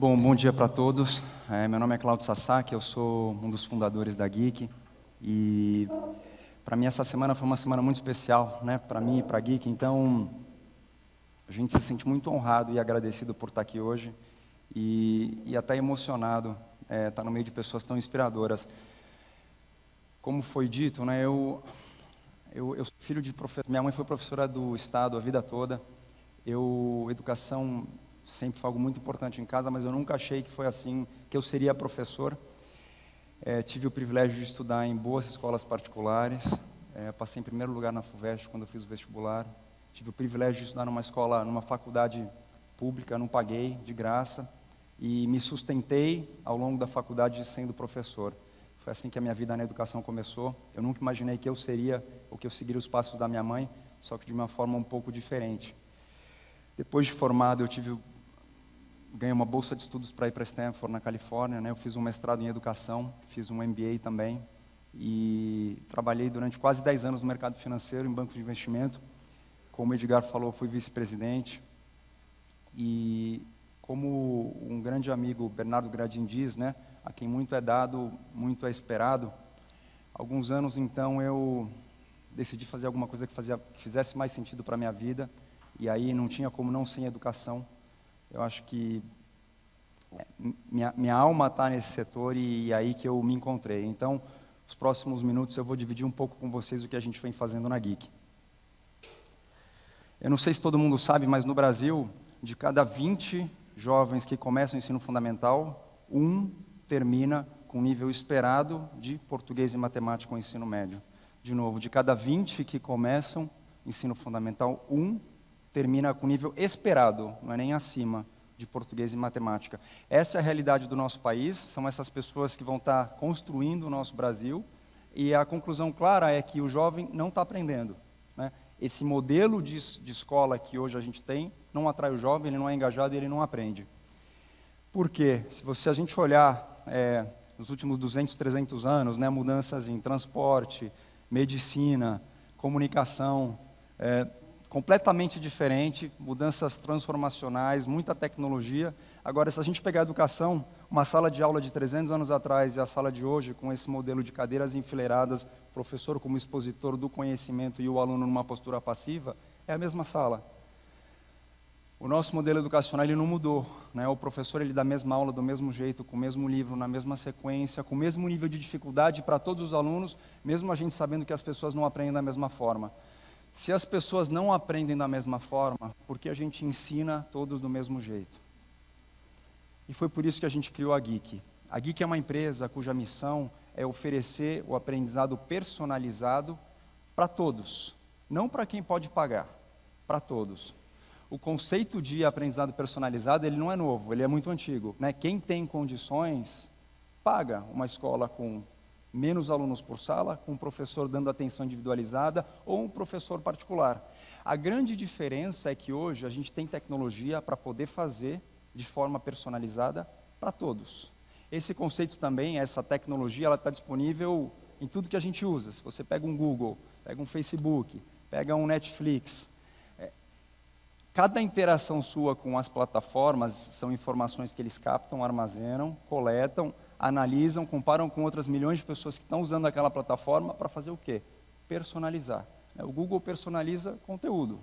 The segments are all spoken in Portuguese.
Bom dia para todos. Meu nome é Claudio Sasaki, eu sou um dos fundadores da Geek. E para mim essa semana foi uma semana muito especial, né? Para mim e para a Geek. Então a gente se sente muito honrado e agradecido por estar aqui hoje e até emocionado estar no meio de pessoas tão inspiradoras. Como foi dito, né? Eu sou filho de professor. Minha mãe foi professora do estado a vida toda. Educação sempre foi algo muito importante em casa, mas eu nunca achei que foi assim, que eu seria professor. Tive o privilégio de estudar em boas escolas particulares. Passei em primeiro lugar na FUVEST quando eu fiz o vestibular. Tive o privilégio de estudar numa escola, numa faculdade pública, não paguei, de graça. E me sustentei ao longo da faculdade sendo professor. Foi assim que a minha vida na educação começou. Eu nunca imaginei que eu seria, ou que eu seguiria os passos da minha mãe, só que de uma forma um pouco diferente. Depois de formado, ganhei uma bolsa de estudos para ir para Stanford, na Califórnia, né? Eu fiz um mestrado em educação, fiz um MBA também, e trabalhei durante quase 10 anos no mercado financeiro, em bancos de investimento. Como o Edgar falou, fui vice-presidente. E como um grande amigo, Bernardo Gradin, diz, né? A quem muito é dado, muito é esperado. Alguns anos, então, eu decidi fazer alguma coisa que fizesse mais sentido para a minha vida, e aí não tinha como não ser educação. Eu acho que minha alma está nesse setor e é aí que eu me encontrei. Então, nos próximos minutos eu vou dividir um pouco com vocês o que a gente vem fazendo na Geek. Eu não sei se todo mundo sabe, mas no Brasil, de cada 20 jovens que começam o ensino fundamental, um termina com o nível esperado de português e matemática no ensino médio. De novo, de cada 20 que começam o ensino fundamental, um termina com nível esperado, não é nem acima, de português e matemática. Essa é a realidade do nosso país, são essas pessoas que vão estar construindo o nosso Brasil, e a conclusão clara é que o jovem não está aprendendo, né? Esse modelo de escola que hoje a gente tem não atrai o jovem, ele não é engajado e ele não aprende. Por quê? Se a gente olhar nos últimos 200, 300 anos, né, mudanças em transporte, medicina, comunicação, completamente diferente, mudanças transformacionais, muita tecnologia. Agora, se a gente pegar a educação, uma sala de aula de 300 anos atrás e a sala de hoje, com esse modelo de cadeiras enfileiradas, professor como expositor do conhecimento e o aluno numa postura passiva, é a mesma sala. O nosso modelo educacional ele não mudou, né? O professor ele dá a mesma aula do mesmo jeito, com o mesmo livro, na mesma sequência, com o mesmo nível de dificuldade para todos os alunos, mesmo a gente sabendo que as pessoas não aprendem da mesma forma. Se as pessoas não aprendem da mesma forma, por que a gente ensina todos do mesmo jeito? E foi por isso que a gente criou a Geek. A Geek é uma empresa cuja missão é oferecer o aprendizado personalizado para todos, não para quem pode pagar, para todos. O conceito de aprendizado personalizado ele não é novo, ele é muito antigo, né? Quem tem condições, paga uma escola com menos alunos por sala, com um professor dando atenção individualizada ou um professor particular. A grande diferença é que hoje a gente tem tecnologia para poder fazer de forma personalizada para todos. Esse conceito também, essa tecnologia, ela está disponível em tudo que a gente usa. Se você pega um Google, pega um Facebook, pega um Netflix, cada interação sua com as plataformas são informações que eles captam, armazenam, coletam, analisam, comparam com outras milhões de pessoas que estão usando aquela plataforma para fazer o quê? Personalizar. O Google personaliza conteúdo.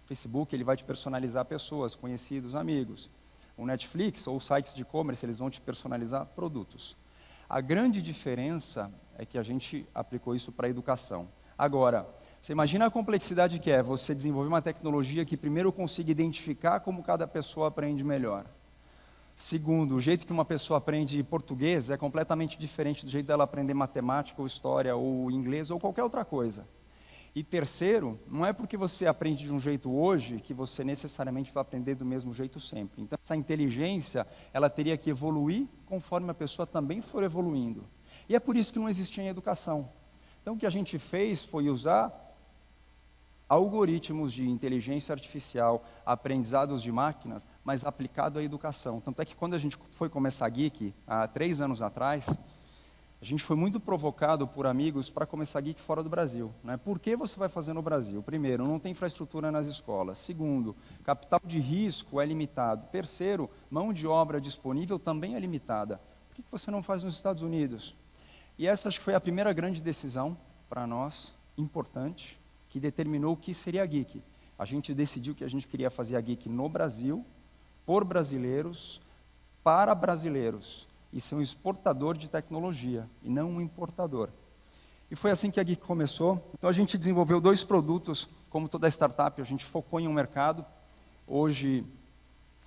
O Facebook ele vai te personalizar pessoas, conhecidos, amigos. O Netflix ou os sites de e-commerce eles vão te personalizar produtos. A grande diferença é que a gente aplicou isso para a educação. Agora, você imagina a complexidade que é você desenvolver uma tecnologia que primeiro consiga identificar como cada pessoa aprende melhor. Segundo, o jeito que uma pessoa aprende português é completamente diferente do jeito dela aprender matemática, ou história, ou inglês, ou qualquer outra coisa. E terceiro, não é porque você aprende de um jeito hoje que você necessariamente vai aprender do mesmo jeito sempre. Então, essa inteligência, ela teria que evoluir conforme a pessoa também for evoluindo. E é por isso que não existia em educação. Então, o que a gente fez foi usar algoritmos de inteligência artificial, aprendizados de máquinas, mas aplicado à educação. Tanto é que quando a gente foi começar a Geek, há 3 anos atrás, A gente foi muito provocado por amigos para começar Geek fora do Brasil, né? Por que você vai fazer no Brasil? Primeiro, não tem infraestrutura nas escolas. Segundo, capital de risco é limitado. Terceiro, mão de obra disponível também é limitada. Por que você não faz nos Estados Unidos? E essa acho que foi a primeira grande decisão para nós, importante, que determinou o que seria a Geek. A gente decidiu que a gente queria fazer a Geek no Brasil, por brasileiros, para brasileiros, e ser um exportador de tecnologia, e não um importador. E foi assim que a Geek começou. Então a gente desenvolveu 2 produtos, como toda startup, a gente focou em um mercado. Hoje,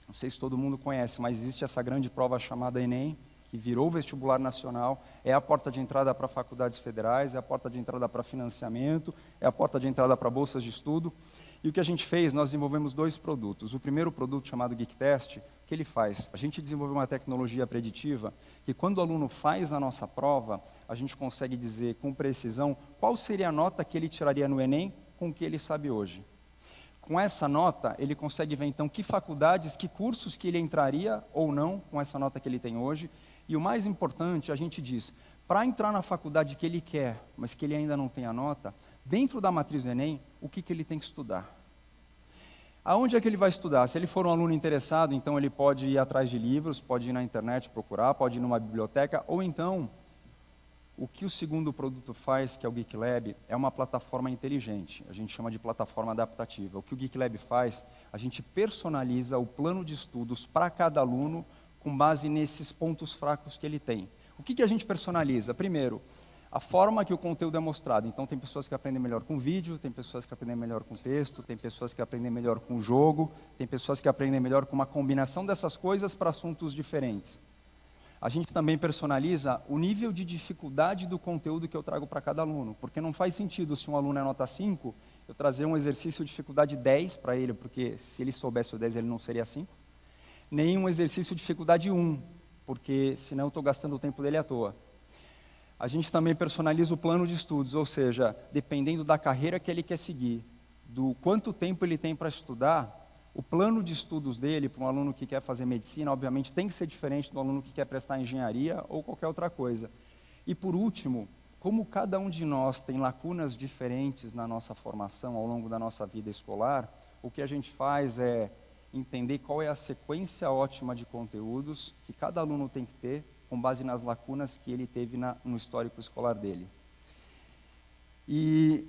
não sei se todo mundo conhece, mas existe essa grande prova chamada Enem, que virou o vestibular nacional, é a porta de entrada para faculdades federais, é a porta de entrada para financiamento, é a porta de entrada para bolsas de estudo. E o que a gente fez, nós desenvolvemos 2 produtos. O primeiro produto, chamado Geek Test, o que ele faz? A gente desenvolveu uma tecnologia preditiva que, quando o aluno faz a nossa prova, a gente consegue dizer com precisão qual seria a nota que ele tiraria no Enem com o que ele sabe hoje. Com essa nota, ele consegue ver, então, que faculdades, que cursos que ele entraria ou não com essa nota que ele tem hoje. E o mais importante, a gente diz, para entrar na faculdade que ele quer, mas que ele ainda não tem a nota, dentro da matriz do Enem, o que ele tem que estudar? Aonde é que ele vai estudar? Se ele for um aluno interessado, então ele pode ir atrás de livros, pode ir na internet procurar, pode ir numa biblioteca, ou então, o que o segundo produto faz, que é o Geek Lab, é uma plataforma inteligente, a gente chama de plataforma adaptativa. O que o Geek Lab faz, a gente personaliza o plano de estudos para cada aluno com base nesses pontos fracos que ele tem. O que a gente personaliza? Primeiro, a forma que o conteúdo é mostrado. Então, tem pessoas que aprendem melhor com vídeo, tem pessoas que aprendem melhor com texto, tem pessoas que aprendem melhor com jogo, tem pessoas que aprendem melhor com uma combinação dessas coisas para assuntos diferentes. A gente também personaliza o nível de dificuldade do conteúdo que eu trago para cada aluno, porque não faz sentido, se um aluno é nota 5, eu trazer um exercício de dificuldade 10 para ele, porque se ele soubesse o 10, ele não seria 5, nem um exercício de dificuldade 1, porque senão eu estou gastando o tempo dele à toa. A gente também personaliza o plano de estudos, ou seja, dependendo da carreira que ele quer seguir, do quanto tempo ele tem para estudar, o plano de estudos dele, para um aluno que quer fazer medicina, obviamente tem que ser diferente do aluno que quer prestar engenharia ou qualquer outra coisa. E por último, como cada um de nós tem lacunas diferentes na nossa formação ao longo da nossa vida escolar, o que a gente faz é entender qual é a sequência ótima de conteúdos que cada aluno tem que ter, com base nas lacunas que ele teve no histórico escolar dele. E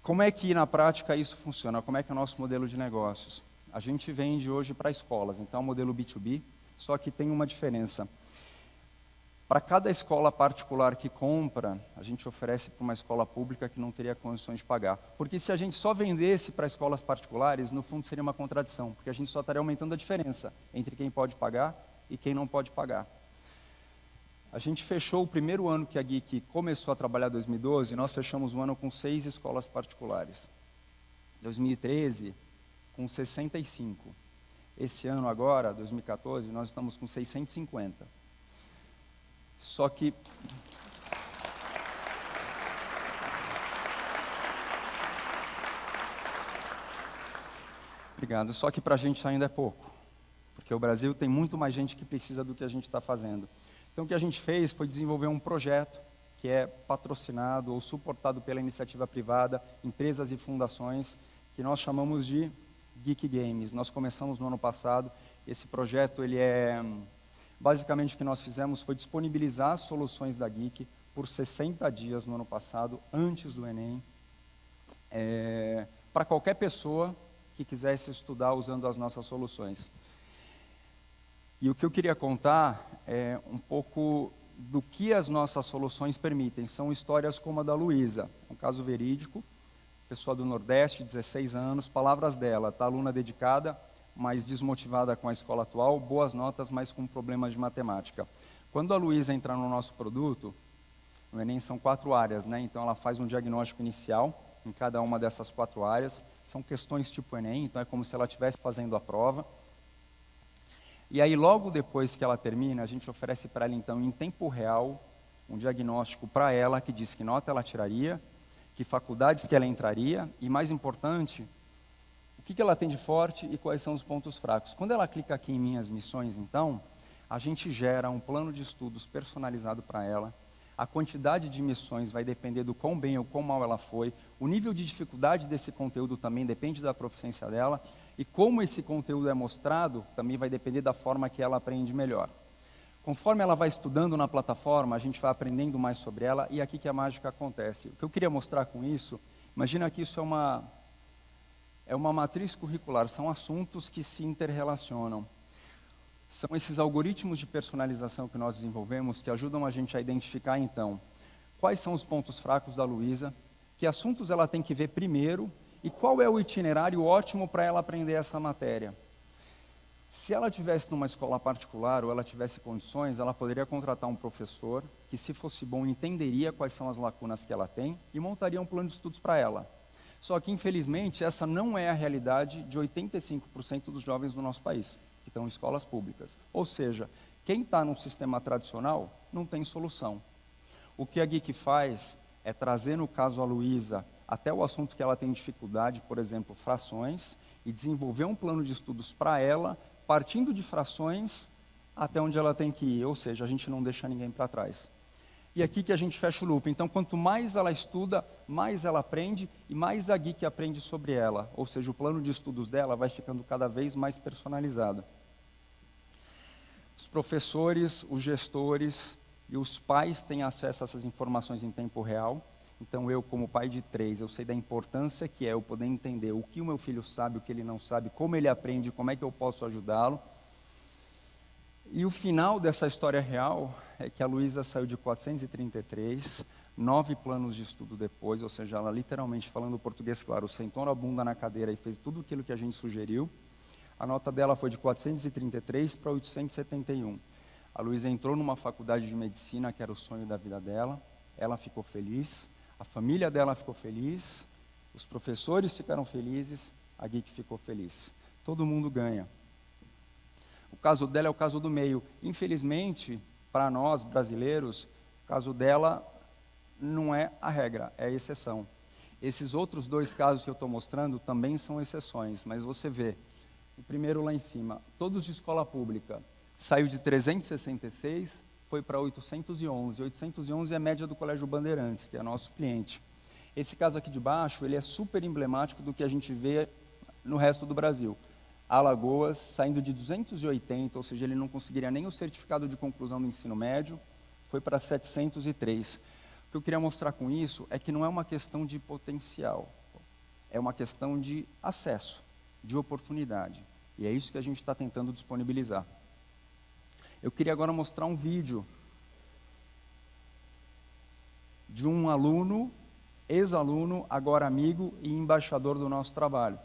como é que na prática isso funciona? Como é que é o nosso modelo de negócios? A gente vende hoje para escolas, então é um modelo B2B, só que tem uma diferença. Para cada escola particular que compra, a gente oferece para uma escola pública que não teria condições de pagar. Porque se a gente só vendesse para escolas particulares, no fundo seria uma contradição, porque a gente só estaria aumentando a diferença entre quem pode pagar e quem não pode pagar. A gente fechou o primeiro ano que a Geek começou a trabalhar, 2012, nós fechamos o ano com 6 escolas particulares. 2013, com 65. Esse ano agora, 2014, nós estamos com 650. Só que... Obrigado. Só que para a gente ainda é pouco, porque o Brasil tem muito mais gente que precisa do que a gente está fazendo. Então, o que a gente fez foi desenvolver um projeto que é patrocinado ou suportado pela iniciativa privada, empresas e fundações, que nós chamamos de Geek Games. Nós começamos no ano passado. Esse projeto, basicamente o que nós fizemos foi disponibilizar as soluções da Geek por 60 dias no ano passado, antes do Enem, para qualquer pessoa que quisesse estudar usando as nossas soluções. E o que eu queria contar é um pouco do que as nossas soluções permitem. São histórias como a da Luísa, um caso verídico, pessoa do Nordeste, 16 anos, palavras dela, tá, aluna dedicada, mas desmotivada com a escola atual, boas notas, mas com problemas de matemática. Quando a Luísa entrar no nosso produto, no Enem são 4 áreas, né? Então ela faz um diagnóstico inicial em cada uma dessas 4 áreas, são questões tipo Enem, então é como se ela estivesse fazendo a prova. E aí, logo depois que ela termina, a gente oferece para ela, então, em tempo real, um diagnóstico para ela que diz que nota ela tiraria, que faculdades que ela entraria e, mais importante, o que ela tem de forte e quais são os pontos fracos. Quando ela clica aqui em Minhas Missões, então, a gente gera um plano de estudos personalizado para ela, A quantidade de missões vai depender do quão bem ou quão mal ela foi. O nível de dificuldade desse conteúdo também depende da proficiência dela. E como esse conteúdo é mostrado, também vai depender da forma que ela aprende melhor. Conforme ela vai estudando na plataforma, a gente vai aprendendo mais sobre ela, e aqui que a mágica acontece. O que eu queria mostrar com isso, imagina que isso é uma matriz curricular, são assuntos que se interrelacionam. São esses algoritmos de personalização que nós desenvolvemos que ajudam a gente a identificar, então, quais são os pontos fracos da Luísa, que assuntos ela tem que ver primeiro e qual é o itinerário ótimo para ela aprender essa matéria. Se ela estivesse numa escola particular ou ela tivesse condições, ela poderia contratar um professor que, se fosse bom, entenderia quais são as lacunas que ela tem e montaria um plano de estudos para ela. Só que, infelizmente, essa não é a realidade de 85% dos jovens do nosso país, que estão em escolas públicas. Ou seja, quem está num sistema tradicional não tem solução. O que a Geek faz é trazer, no caso a Luísa, até o assunto que ela tem dificuldade, por exemplo, frações, e desenvolver um plano de estudos para ela, partindo de frações até onde ela tem que ir, ou seja, a gente não deixa ninguém para trás. E aqui que a gente fecha o loop. Então, quanto mais ela estuda, mais ela aprende e mais a Geek aprende sobre ela. Ou seja, o plano de estudos dela vai ficando cada vez mais personalizado. Os professores, os gestores e os pais têm acesso a essas informações em tempo real. Então, eu, como pai de 3, eu sei da importância que é eu poder entender o que o meu filho sabe, o que ele não sabe, como ele aprende, como é que eu posso ajudá-lo. E o final dessa história real é que a Luísa saiu de 433, 9 planos de estudo depois, ou seja, ela literalmente, falando português claro, sentou a bunda na cadeira e fez tudo aquilo que a gente sugeriu. A nota dela foi de 433 para 871. A Luísa entrou numa faculdade de medicina, que era o sonho da vida dela, ela ficou feliz. A família dela ficou feliz, os professores ficaram felizes, a Geek ficou feliz. Todo mundo ganha. O caso dela é o caso do meio. Infelizmente, para nós brasileiros, o caso dela não é a regra, é a exceção. Esses outros 2 casos que eu estou mostrando também são exceções, mas você vê, o primeiro lá em cima, todos de escola pública, saiu de 366, foi para 811. 811 é a média do Colégio Bandeirantes, que é nosso cliente. Esse caso aqui de baixo, ele é super emblemático do que a gente vê no resto do Brasil. Alagoas, saindo de 280, ou seja, ele não conseguiria nem o certificado de conclusão do ensino médio, foi para 703. O que eu queria mostrar com isso é que não é uma questão de potencial, é uma questão de acesso, de oportunidade. E é isso que a gente está tentando disponibilizar. Eu queria agora mostrar um vídeo de um aluno, ex-aluno, agora amigo e embaixador do nosso trabalho.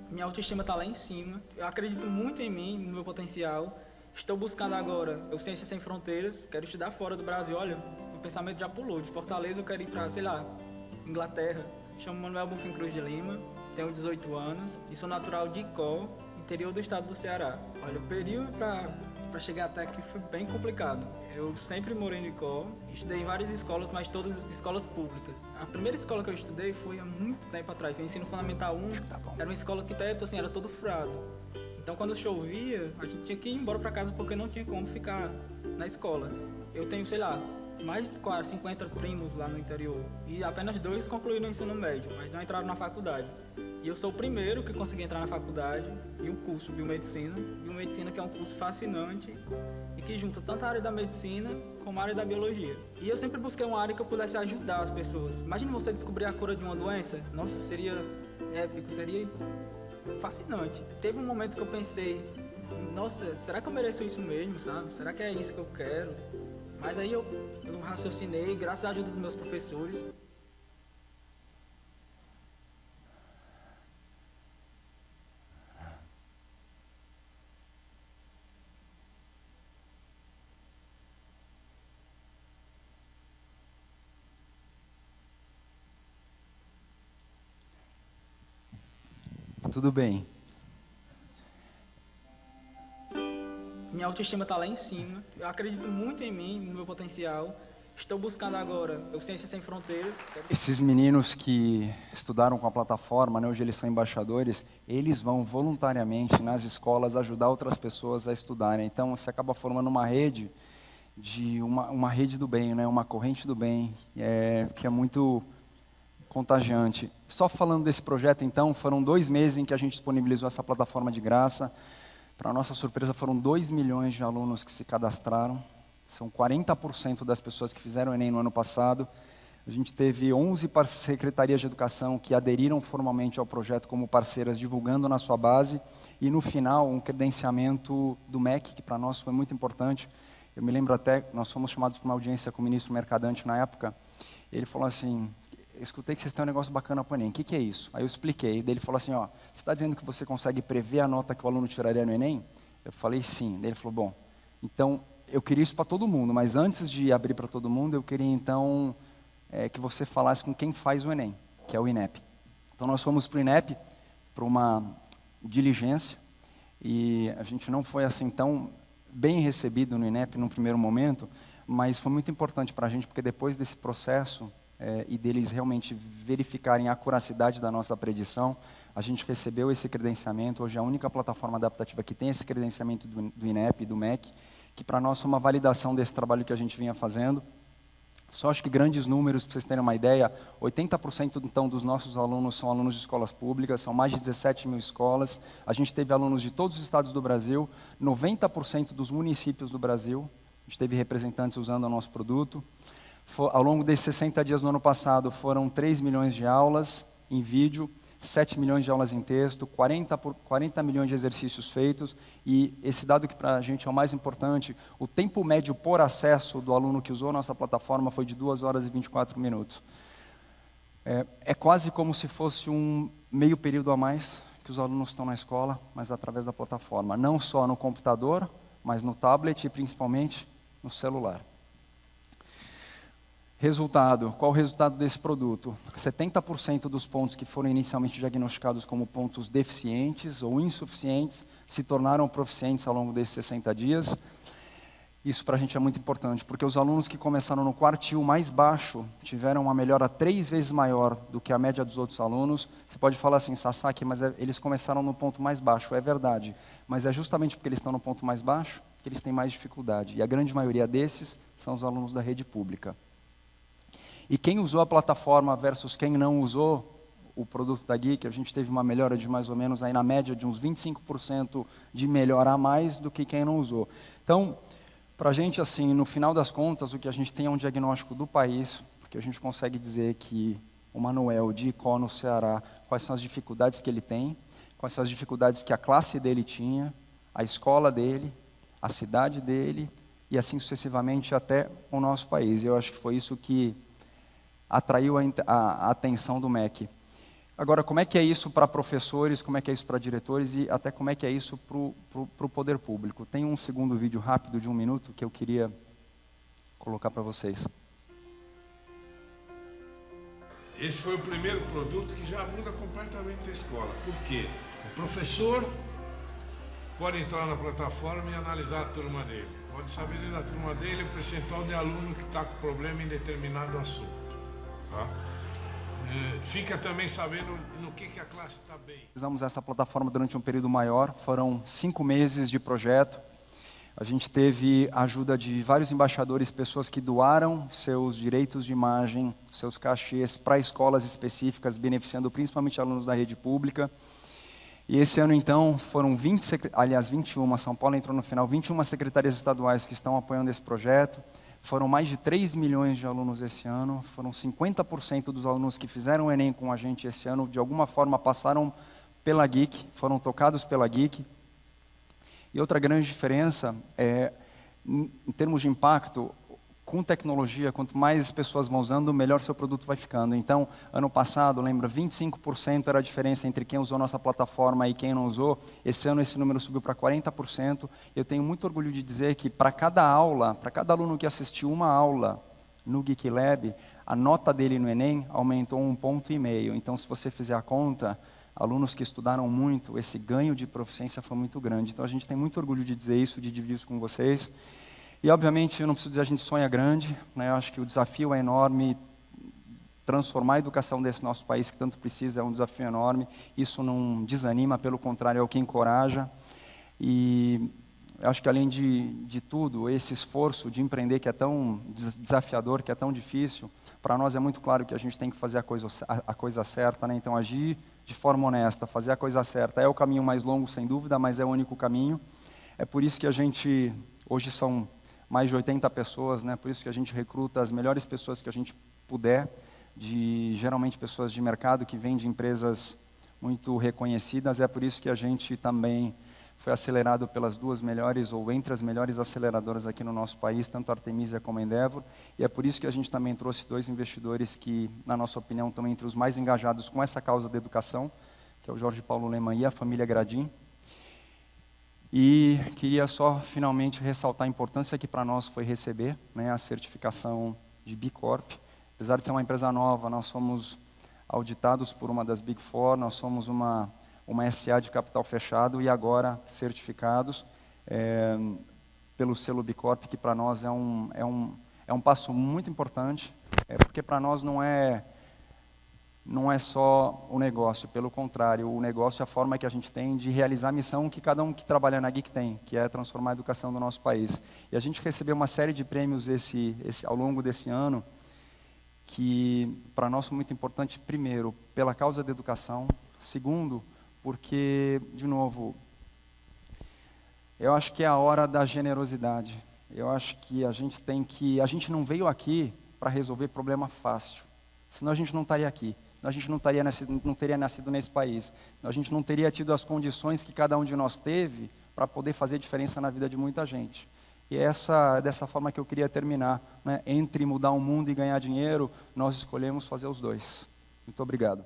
Minha autoestima está lá em cima, eu acredito muito em mim, no meu potencial. Estou buscando agora o Ciências Sem Fronteiras, quero estudar fora do Brasil. Olha, o pensamento já pulou, de Fortaleza eu quero ir para, sei lá, Inglaterra. Chamo Manuel Bonfim Cruz de Lima, tenho 18 anos e sou natural de Icó, interior do estado do Ceará. Olha, o período para chegar até aqui foi bem complicado. Eu sempre morei no Icó, estudei em várias escolas, mas todas escolas públicas. A primeira escola que eu estudei foi há muito tempo atrás, foi ensino fundamental 1, era uma escola que teto assim, era todo furado. Então quando chovia, a gente tinha que ir embora para casa porque não tinha como ficar na escola. Eu tenho, sei lá, mais de 50 primos lá no interior e apenas 2 concluíram o ensino médio, mas não entraram na faculdade. E eu sou o primeiro que consegui entrar na faculdade e o curso Biomedicina. Biomedicina que é um curso fascinante e que junta tanto a área da medicina como a área da biologia. E eu sempre busquei uma área que eu pudesse ajudar as pessoas. Imagina você descobrir a cura de uma doença. Nossa, seria épico, seria fascinante. Teve um momento que eu pensei, nossa, será que eu mereço isso mesmo, sabe? Será que é isso que eu quero? Mas aí eu raciocinei, graças à ajuda dos meus professores. Tudo bem. Minha autoestima está lá em cima, eu acredito muito em mim, no meu potencial. Estou buscando agora o Ciências Sem Fronteiras. Esses meninos que estudaram com a plataforma, né, hoje eles são embaixadores, eles vão voluntariamente nas escolas ajudar outras pessoas a estudarem. Então, você acaba formando uma rede, uma rede do bem, né, uma corrente do bem, que é muito contagiante. Só falando desse projeto, então, foram 2 meses em que a gente disponibilizou essa plataforma de graça. Para nossa surpresa, foram 2 milhões de alunos que se cadastraram. São 40% das pessoas que fizeram o Enem no ano passado. A gente teve 11 secretarias de educação que aderiram formalmente ao projeto como parceiras, divulgando na sua base. E no final, um credenciamento do MEC, que para nós foi muito importante. Eu me lembro até, nós fomos chamados para uma audiência com o ministro Mercadante na época. Ele falou assim, eu escutei que vocês têm um negócio bacana para o Enem, o que é isso? Aí eu expliquei, daí ele falou assim, ó, você está dizendo que você consegue prever a nota que o aluno tiraria no Enem? Eu falei sim. Daí ele falou, bom, então eu queria isso para todo mundo, mas antes de abrir para todo mundo, eu queria então que você falasse com quem faz o Enem, que é o INEP. Então nós fomos para o INEP, para uma diligência, e a gente não foi assim tão bem recebido no INEP no primeiro momento, mas foi muito importante para a gente, porque depois desse processo, e deles realmente verificarem a acuracidade da nossa predição, a gente recebeu esse credenciamento. Hoje é a única plataforma adaptativa que tem esse credenciamento do INEP e do MEC, que para nós foi uma validação desse trabalho que a gente vinha fazendo. Só acho que grandes números, para vocês terem uma ideia, 80% então dos nossos alunos são alunos de escolas públicas, são mais de 17 mil escolas. A gente teve alunos de todos os estados do Brasil, 90% dos municípios do Brasil, a gente teve representantes usando o nosso produto. Ao longo desses 60 dias no ano passado, foram 3 milhões de aulas em vídeo, 7 milhões de aulas em texto, 40 milhões de exercícios feitos, e esse dado que para a gente é o mais importante, o tempo médio por acesso do aluno que usou a nossa plataforma foi de 2 horas e 24 minutos. É quase como se fosse um meio período a mais que os alunos estão na escola, mas através da plataforma, não só no computador, mas no tablet e principalmente no celular. Resultado, qual o resultado desse produto? 70% dos pontos que foram inicialmente diagnosticados como pontos deficientes ou insuficientes se tornaram proficientes ao longo desses 60 dias. Isso para a gente é muito importante, porque os alunos que começaram no quartil mais baixo tiveram uma melhora 3 vezes maior do que a média dos outros alunos. Você pode falar assim, Sasaki, mas eles começaram no ponto mais baixo. É verdade, mas é justamente porque eles estão no ponto mais baixo que eles têm mais dificuldade. E a grande maioria desses são os alunos da rede pública. E quem usou a plataforma versus quem não usou o produto da Geek, a gente teve uma melhora de mais ou menos, aí na média, de uns 25% de melhora a mais do que quem não usou. Então, para a gente, assim, no final das contas, o que a gente tem é um diagnóstico do país, porque a gente consegue dizer que o Manuel de Icó, no Ceará, quais são as dificuldades que ele tem, quais são as dificuldades que a classe dele tinha, a escola dele, a cidade dele, e assim sucessivamente até o nosso país. E eu acho que foi isso que atraiu a atenção do MEC. Agora, como é que é isso para professores, como é que é isso para diretores e até como é que é isso para o poder público? Tem um segundo vídeo rápido de 1 minuto que eu queria colocar para vocês. Esse foi o primeiro produto que já muda completamente a escola. Por quê? O professor pode entrar na plataforma e analisar a turma dele. Pode saber da turma dele o percentual de aluno que está com problema em determinado assunto. Tá? Fica também sabendo no que a classe está bem. Usamos essa plataforma durante um período maior, foram 5 meses de projeto. A gente teve a ajuda de vários embaixadores, pessoas que doaram seus direitos de imagem, seus cachês para escolas específicas, beneficiando principalmente alunos da rede pública. E esse ano, então, foram 21, São Paulo entrou no final, 21 secretarias estaduais que estão apoiando esse projeto. Foram mais de 3 milhões de alunos esse ano, foram 50% dos alunos que fizeram o Enem com a gente esse ano, de alguma forma passaram pela Geek, foram tocados pela Geek. E outra grande diferença é, em termos de impacto, com tecnologia, quanto mais pessoas vão usando, melhor seu produto vai ficando. Então, ano passado, lembra, 25% era a diferença entre quem usou nossa plataforma e quem não usou. Esse ano esse número subiu para 40%. Eu tenho muito orgulho de dizer que para cada aula, para cada aluno que assistiu uma aula no Geek Lab, a nota dele no Enem aumentou 1,5 ponto. Então, se você fizer a conta, alunos que estudaram muito, esse ganho de proficiência foi muito grande. Então, a gente tem muito orgulho de dizer isso, de dividir isso com vocês. E, obviamente, eu não preciso dizer, a gente sonha grande, né? Eu acho que o desafio é enorme. Transformar a educação desse nosso país, que tanto precisa, é um desafio enorme. Isso não desanima, pelo contrário, é o que encoraja. E eu acho que, além de tudo, esse esforço de empreender, que é tão desafiador, que é tão difícil, para nós é muito claro que a gente tem que fazer a coisa certa, né? Então, agir de forma honesta, fazer a coisa certa é o caminho mais longo, sem dúvida, mas é o único caminho. É por isso que a gente, hoje são mais de 80 pessoas, né? Por isso que a gente recruta as melhores pessoas que a gente puder, geralmente pessoas de mercado que vêm de empresas muito reconhecidas. É por isso que a gente também foi acelerado pelas duas melhores, ou entre as melhores aceleradoras aqui no nosso país, tanto a Artemisia como a Endeavor. E é por isso que a gente também trouxe 2 investidores que, na nossa opinião, estão entre os mais engajados com essa causa da educação, que é o Jorge Paulo Lemann e a família Gradim. E queria só, finalmente, ressaltar a importância que para nós foi receber, né, a certificação de B Corp. Apesar de ser uma empresa nova, nós somos auditados por uma das Big Four, nós somos uma SA de capital fechado e agora certificados pelo selo B Corp, que para nós é um passo muito importante, porque para nós não é só o negócio, pelo contrário, o negócio é a forma que a gente tem de realizar a missão que cada um que trabalha na GIC tem, que é transformar a educação do nosso país. E a gente recebeu uma série de prêmios ao longo desse ano, que para nós é muito importante, primeiro, pela causa da educação, segundo, porque, de novo, eu acho que é a hora da generosidade. Eu acho que a gente não veio aqui para resolver problema fácil, senão a gente não estaria aqui, senão a gente não teria nascido nesse país, senão a gente não teria tido as condições que cada um de nós teve para poder fazer diferença na vida de muita gente. E dessa forma que eu queria terminar, né? Entre mudar o mundo e ganhar dinheiro, nós escolhemos fazer os dois. Muito obrigado.